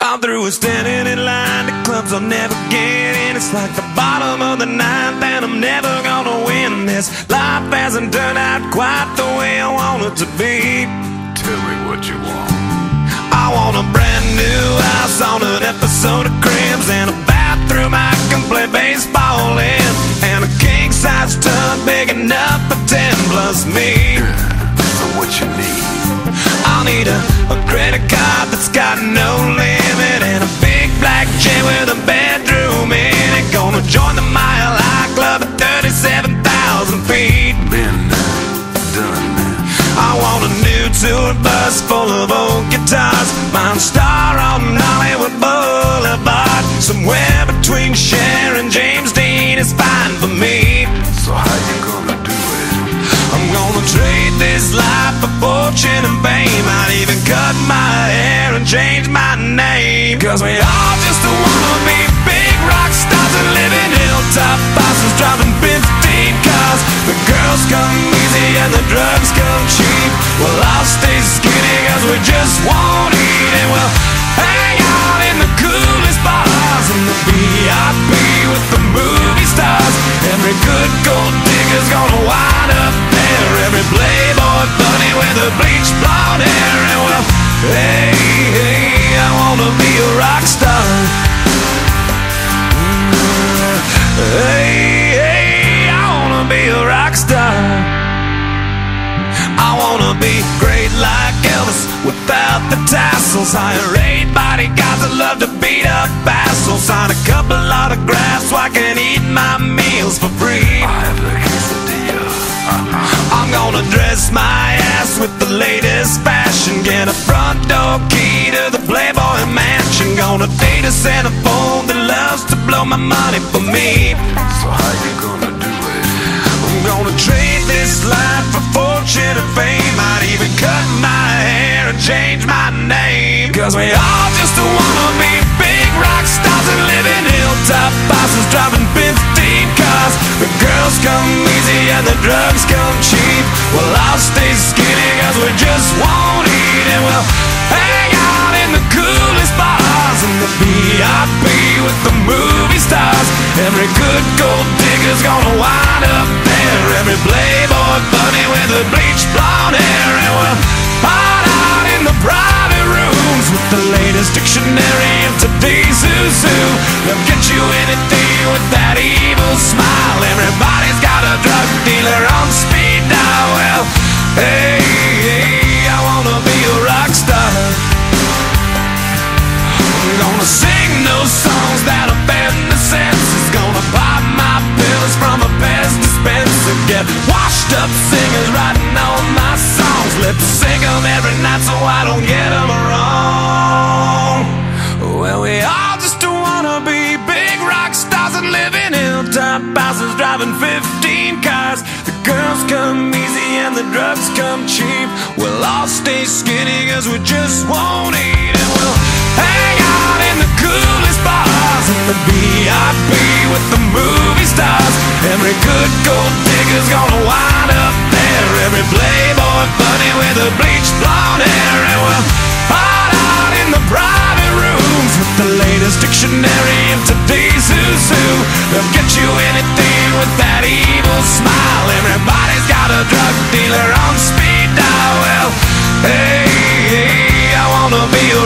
Gone through a standing in line to clubs I'll never get in. It's like the bottom of the ninth and I'm never gonna win this. Life hasn't turned out quite the way I want it to be. Tell me what you want. I want a brand new house on an episode of Cribs, and a bathroom I can play baseball in, and a king-size tub big enough for 10 plus me. So what you need? I'll need a credit card that's got no limit, and a big black jet with a bedroom in it. Gonna join the Mile High Club at 37,000 feet. Been done. I want a new tour bus full of old guitars, mine star on Hollywood Boulevard. Somewhere between Cher and James Dean is fine for me. So how you gonna do it? I'm gonna trade this life for fortune and fame. I'd even cut my hair and change my name, 'cause we all just wanna be big rock stars and live in hilltop bosses, driving 15 cars. The girls come easy and the drugs come cheap. Well, I'll stay skinny 'cause we just won't eat, and we'll hang out in the coolest bars in the VIP with the movie stars. Every good gold digger's gonna wind up there, every playboy bunny with a bleached blonde hair. And well, hey, hey, I wanna be a rock star. Hey, hey, I wanna be a rock star. I wanna be great like Elvis without the tassels. Hire 8 bodyguards that love to beat up assholes. Sign a couple autographs so I can eat my meals for free. I have the quesadilla. I'm gonna dress my ass with the latest fashion, get a front door key to the Playboy Mansion. Gonna date a centerfold that loves to blow my money for me. So how you gonna do it? I'm gonna trade this life for fortune and fame. I'd even cut my hair and change my name, 'cause we all just wanna be big rock stars and live in hilltop bosses, driving 15 cars. The girls come easy and the drugs come cheap. Well, I'll stay skinny 'cause we just won't eat, and we'll hang out in the coolest bars in the VIP with the movie stars. Every good gold digger's gonna wind up there, every playboy bunny with a bleached blonde hair. And we'll hide out in the private rooms with the latest dictionary of today's who's who. They'll get you anything with that evil smile. Everybody's got a drug dealer on speed dial. Well, hey, hey, I wanna be a rock star. I'm gonna sing those songs that offend the senses. Gonna pop my pills from a Pez dispenser. Get washed up singers writing all my songs. Lip sync them every night so I don't get them wrong. Well, we all just wanna be big rock stars and live in hilltop houses, driving 15 cars. The girls come easy and the drugs come cheap. We'll all stay skinny 'cause we just won't eat, and we'll hang out in the coolest bars in the VIP with the movie stars. Every good gold digger's gonna wind up there, every playboy bunny with a bleached blonde hair. And we'll hide out in the private rooms with the latest dictionary of today's who's who. They'll get you anything with that evil smile. Everybody's got a drug dealer on speed dial. Well, hey, hey, I wanna be a